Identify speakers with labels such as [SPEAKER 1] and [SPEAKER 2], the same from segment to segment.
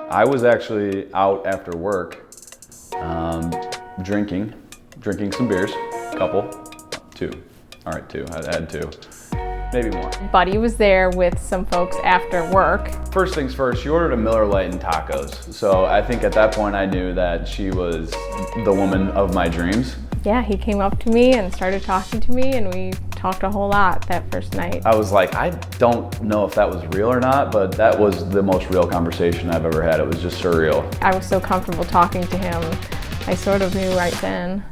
[SPEAKER 1] I was actually out after work, drinking some beers, two. All right, two, I had two, maybe more.
[SPEAKER 2] Buddy was there with some folks after work.
[SPEAKER 1] First things first, she ordered a Miller Lite and tacos. So I think at that point I knew that she was the woman of my dreams.
[SPEAKER 2] Yeah, he came up to me and started talking to me, and we talked a whole lot that first night.
[SPEAKER 1] I was like, I don't know if that was real or not, but that was the most real conversation I've ever had. It was just surreal.
[SPEAKER 2] I was so comfortable talking to him, I sort of knew right then.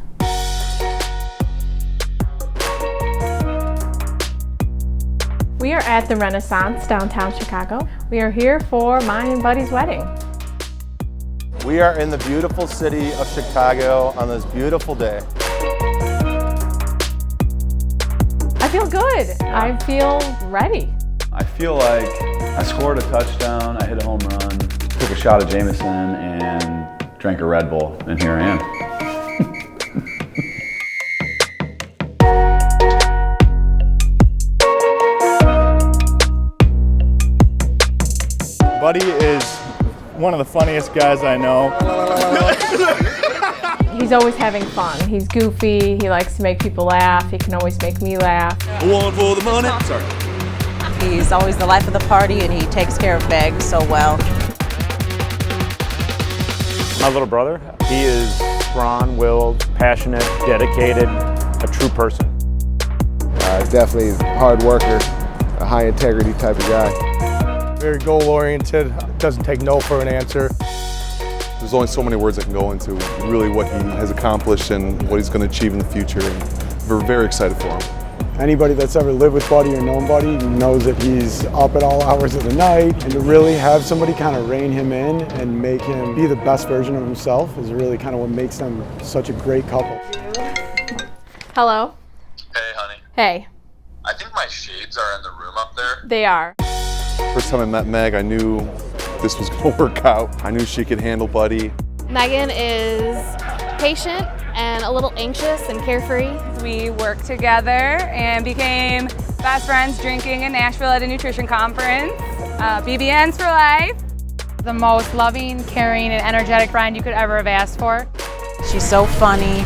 [SPEAKER 2] We are at the Renaissance, downtown Chicago. We are here for mine and Buddy's wedding.
[SPEAKER 3] We are in the beautiful city of Chicago on this beautiful day.
[SPEAKER 2] I feel good. I feel ready.
[SPEAKER 1] I feel like I scored a touchdown, I hit a home run, took a shot of Jameson, and drank a Red Bull, and here I am.
[SPEAKER 3] Buddy is one of the funniest guys I know.
[SPEAKER 2] He's always having fun. He's goofy, he likes to make people laugh, he can always make me laugh.
[SPEAKER 4] One for the money. Sorry.
[SPEAKER 5] He's always the life of the party and he takes care of Meg so well.
[SPEAKER 6] My little brother, he is strong-willed, passionate, dedicated, a true person.
[SPEAKER 7] Definitely a hard worker, a high integrity type of guy.
[SPEAKER 3] Very goal-oriented, doesn't take no for an answer.
[SPEAKER 8] There's only so many words that can go into really what he has accomplished and what he's going to achieve in the future, and we're very excited for him.
[SPEAKER 7] Anybody that's ever lived with Buddy or known Buddy knows that he's up at all hours of the night, and to really have somebody kind of rein him in and make him be the best version of himself is really kind of what makes them such a great couple.
[SPEAKER 2] Hello?
[SPEAKER 9] Hey, honey.
[SPEAKER 2] Hey.
[SPEAKER 9] I think my shades are in the room up there.
[SPEAKER 2] They are.
[SPEAKER 8] First time I met Meg, I knew this was going to work out. I knew she could handle Buddy.
[SPEAKER 10] Megan is patient and a little anxious and carefree.
[SPEAKER 11] We worked together and became best friends drinking in Nashville at a nutrition conference. BBNs for life. The most loving, caring, and energetic friend you could ever have asked for.
[SPEAKER 5] She's so funny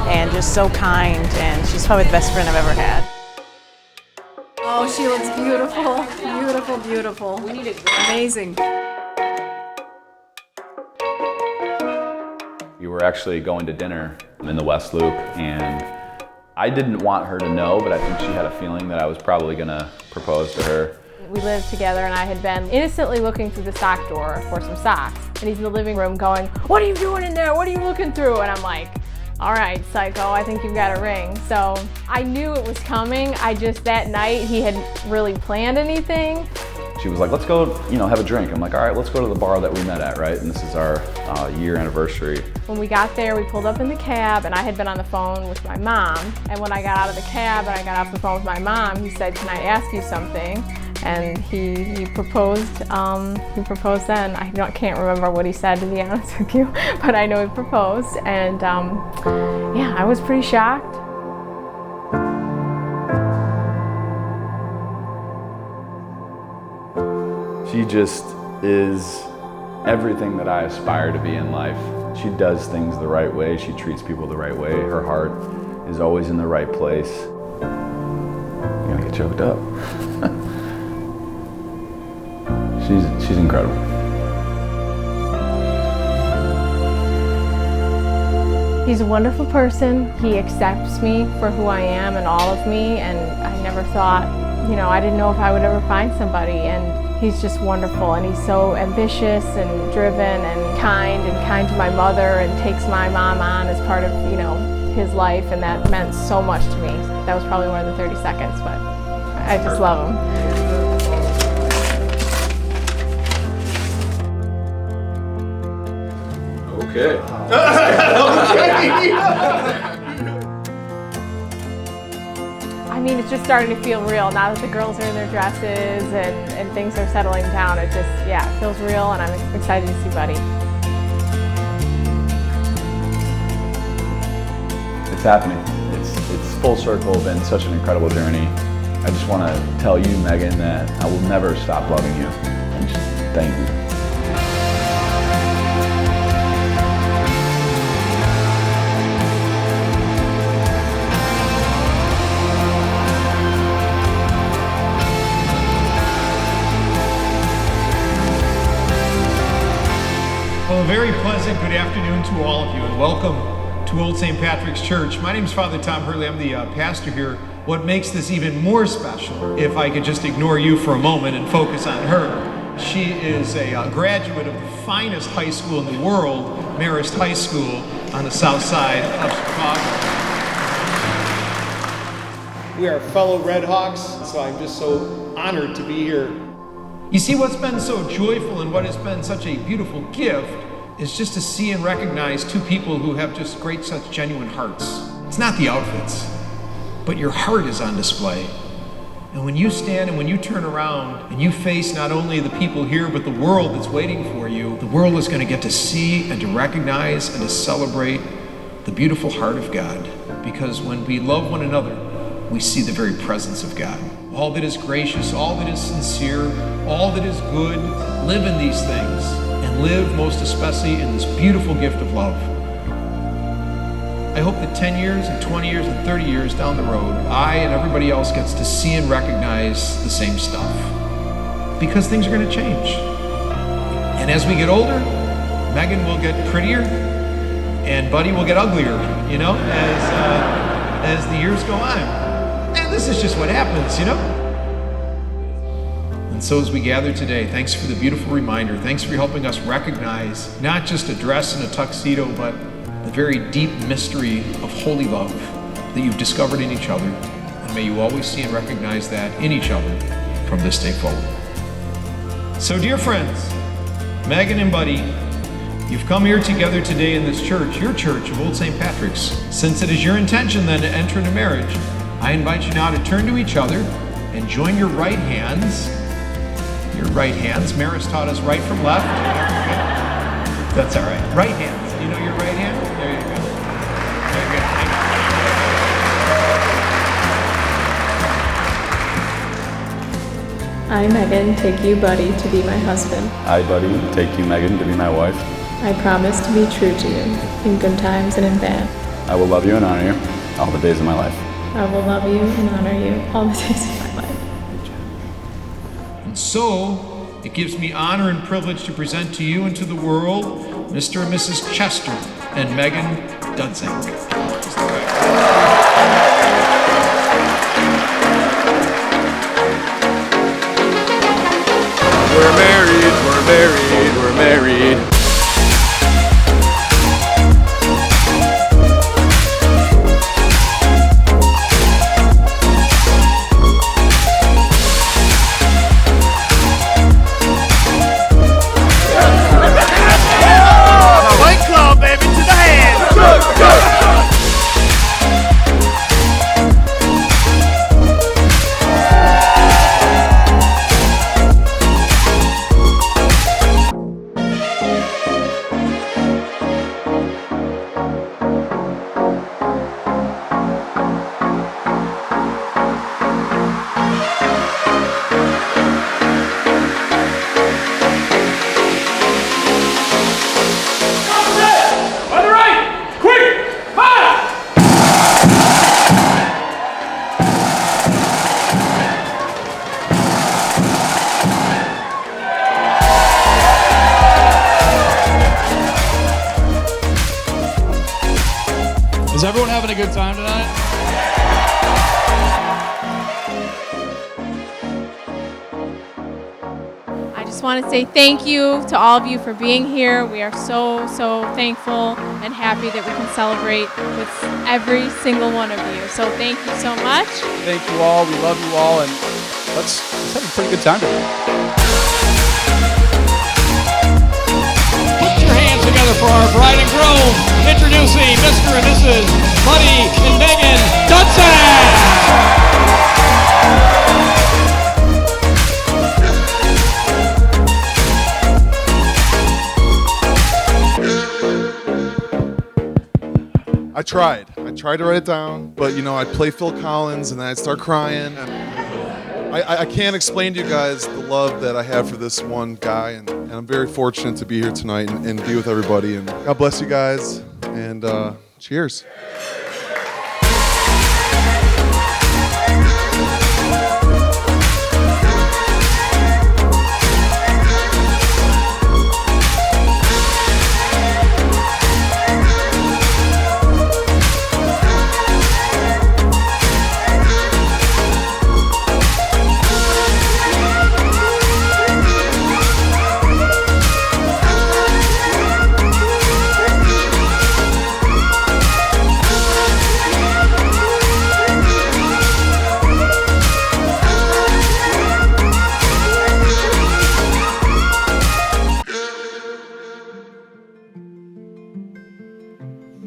[SPEAKER 5] and just so kind, and she's probably the best friend I've ever had.
[SPEAKER 12] Oh, she looks beautiful, beautiful, beautiful. We need it. Amazing.
[SPEAKER 1] We were actually going to dinner in the West Loop, and I didn't want her to know, but I think she had a feeling that I was probably gonna propose to her.
[SPEAKER 2] We lived together, and I had been innocently looking through the sock drawer for some socks. And he's in the living room going, "What are you doing in there? What are you looking through?" And I'm like, "All right, psycho, I think you've got a ring." So I knew it was coming. That night, he hadn't really planned anything.
[SPEAKER 1] She was like, "Let's go, have a drink." I'm like, "All right, let's go to the bar that we met at, right?" And this is our year anniversary.
[SPEAKER 2] When we got there, we pulled up in the cab, and I had been on the phone with my mom. And when I got out of the cab and I got off the phone with my mom, he said, "Can I ask you something?" And he proposed. He proposed then. I can't remember what he said, to be honest with you, but I know he proposed. And yeah, I was pretty shocked.
[SPEAKER 1] She just is everything that I aspire to be in life. She does things the right way. She treats people the right way. Her heart is always in the right place. You're gonna get choked up. She's incredible.
[SPEAKER 2] He's a wonderful person. He accepts me for who I am and all of me, and I never thought, I didn't know if I would ever find somebody, and he's just wonderful, and he's so ambitious and driven and kind to my mother, and takes my mom on as part of, his life, and that meant so much to me. That was probably more than 30 seconds, but I just love him.
[SPEAKER 1] Okay.
[SPEAKER 2] I mean, it's just starting to feel real now that the girls are in their dresses and things are settling down. It feels real, and I'm excited to see Buddy.
[SPEAKER 1] It's happening. It's full circle, been such an incredible journey. I just want to tell you, Megan, that I will never stop loving you. And just thank you.
[SPEAKER 13] very pleasant good afternoon to all of you, and welcome to Old St. Patrick's Church. My name is Father Tom Hurley. I'm the pastor here. What makes this even more special, if I could just ignore you for a moment and focus on her, she is a graduate of the finest high school in the world, Marist High School on the south side of Chicago. We are fellow Red Hawks, so I'm just so honored to be here. You see, what's been so joyful and what has been such a beautiful gift is just to see and recognize two people who have just great, such genuine hearts. It's not the outfits, but your heart is on display. And when you stand and when you turn around and you face not only the people here, but the world that's waiting for you, the world is going to get to see and to recognize and to celebrate the beautiful heart of God. Because when we love one another, we see the very presence of God. All that is gracious, all that is sincere, all that is good, live in these things, and live most especially in this beautiful gift of love. I hope that 10 years and 20 years and 30 years down the road, I and everybody else gets to see and recognize the same stuff. Because things are going to change. And as we get older, Megan will get prettier, and Buddy will get uglier, you know, as the years go on. And this is just what happens, you know? And so as we gather today, thanks for the beautiful reminder. Thanks for helping us recognize not just a dress and a tuxedo, but the very deep mystery of holy love that you've discovered in each other. And may you always see and recognize that in each other from this day forward. So dear friends, Megan and Buddy, you've come here together today in this church, your church of Old St. Patrick's. Since it is your intention then to enter into marriage, I invite you now to turn to each other and join your right hands. Your right hands. Maris taught us right from left. That's all right. Right hands. You know your right hand? There you go.
[SPEAKER 2] I, Megan, take you, Buddy, to be my husband.
[SPEAKER 1] I, Buddy, take you, Megan, to be my wife.
[SPEAKER 2] I promise to be true to you, in good times and in bad.
[SPEAKER 1] I will love you and honor you all the days of my life.
[SPEAKER 2] I will love you and honor you all the days of my life.
[SPEAKER 13] And so, it gives me honor and privilege to present to you and to the world Mr. and Mrs. Chester and Megan Dudzing.
[SPEAKER 4] We're married, we're married, we're married.
[SPEAKER 14] Is everyone having a good time tonight?
[SPEAKER 2] I just want to say thank you to all of you for being here. We are so thankful and happy that we can celebrate with every single one of you. So thank you so much.
[SPEAKER 14] Thank you all. We love you all, and let's have a pretty good time tonight.
[SPEAKER 15] Together for our bride and groom, introducing Mr. and Mrs. Buddy and Megan Dudzing.
[SPEAKER 8] I tried to write it down, but you know, I'd play Phil Collins and then I'd start crying. And I can't explain to you guys the love that I have for this one guy, and I'm very fortunate to be here tonight and be with everybody. And God bless you guys, and cheers.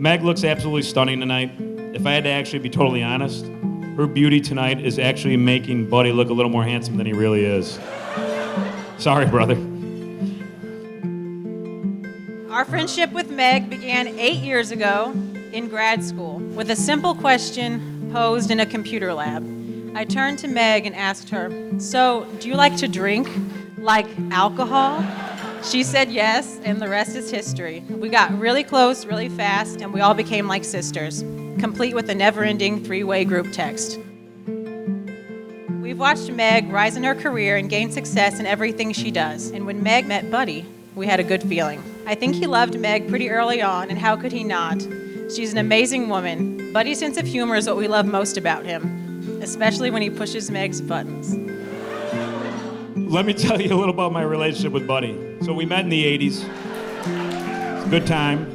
[SPEAKER 15] Meg looks absolutely stunning tonight. If I had to actually be totally honest, her beauty tonight is actually making Buddy look a little more handsome than he really is. Sorry, brother.
[SPEAKER 5] Our friendship with Meg began 8 years ago in grad school with a simple question posed in a computer lab. I turned to Meg and asked her, "So, do you like to drink? Like alcohol?" She said yes, and the rest is history. We got really close really fast, and we all became like sisters, complete with a never-ending three-way group text. We've watched Meg rise in her career and gain success in everything she does. And when Meg met Buddy, we had a good feeling. I think he loved Meg pretty early on, and how could he not? She's an amazing woman. Buddy's sense of humor is what we love most about him, especially when he pushes Meg's buttons.
[SPEAKER 15] Let me tell you a little about my relationship with Buddy. So we met in the 80s. It's a good time.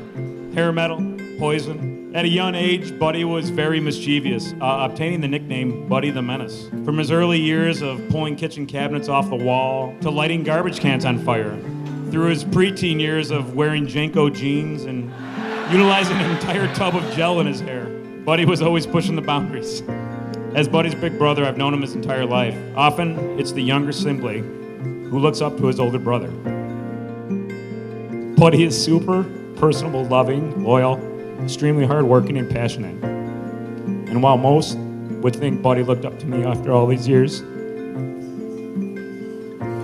[SPEAKER 15] Hair metal, Poison. At a young age, Buddy was very mischievous, obtaining the nickname Buddy the Menace. From his early years of pulling kitchen cabinets off the wall to lighting garbage cans on fire, through his preteen years of wearing Janko jeans and utilizing an entire tub of gel in his hair, Buddy was always pushing the boundaries. As Buddy's big brother, I've known him his entire life. Often, it's the younger sibling who looks up to his older brother. Buddy is super personable, loving, loyal, extremely hardworking, and passionate. And while most would think Buddy looked up to me after all these years,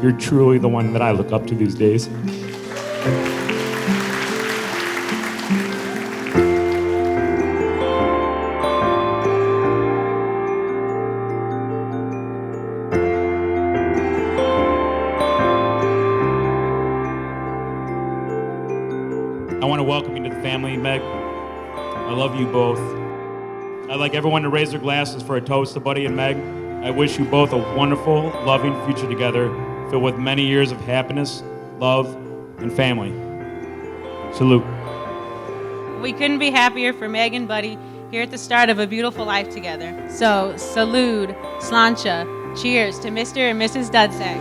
[SPEAKER 15] you're truly the one that I look up to these days. I want to welcome you to the family, Meg. I love you both. I'd like everyone to raise their glasses for a toast to Buddy and Meg. I wish you both a wonderful, loving future together, filled with many years of happiness, love, and family. Salute.
[SPEAKER 5] We couldn't be happier for Meg and Buddy here at the start of a beautiful life together. So, salud, slancha, cheers to Mr. and Mrs. Dudsack.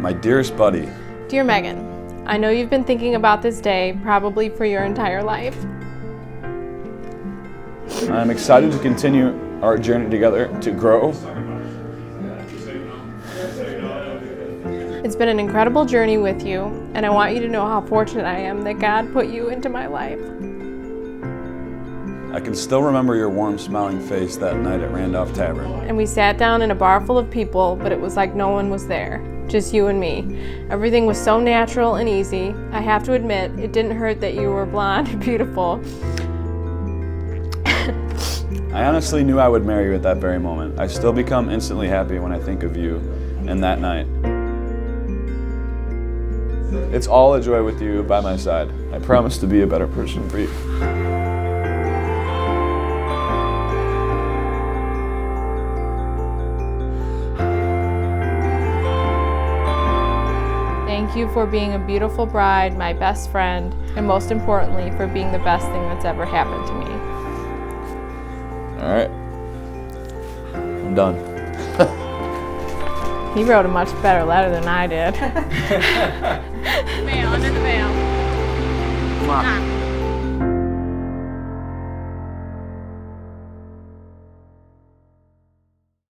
[SPEAKER 1] My dearest Buddy.
[SPEAKER 2] Dear Megan, I know you've been thinking about this day probably for your entire life.
[SPEAKER 1] I'm excited to continue our journey together to grow.
[SPEAKER 2] It's been an incredible journey with you, and I want you to know how fortunate I am that God put you into my life.
[SPEAKER 1] I can still remember your warm, smiling face that night at Randolph Tavern.
[SPEAKER 2] And we sat down in a bar full of people, but it was like no one was there. Just you and me. Everything was so natural and easy. I have to admit, it didn't hurt that you were blonde and beautiful.
[SPEAKER 1] I honestly knew I would marry you at that very moment. I still become instantly happy when I think of you and that night. It's all a joy with you by my side. I promise to be a better person for you.
[SPEAKER 2] Thank you for being a beautiful bride, my best friend, and most importantly, for being the best thing that's ever happened to me.
[SPEAKER 1] All right. I'm done.
[SPEAKER 2] He wrote a much better letter than I did.
[SPEAKER 5] Mail, under the mail.
[SPEAKER 1] Mwah.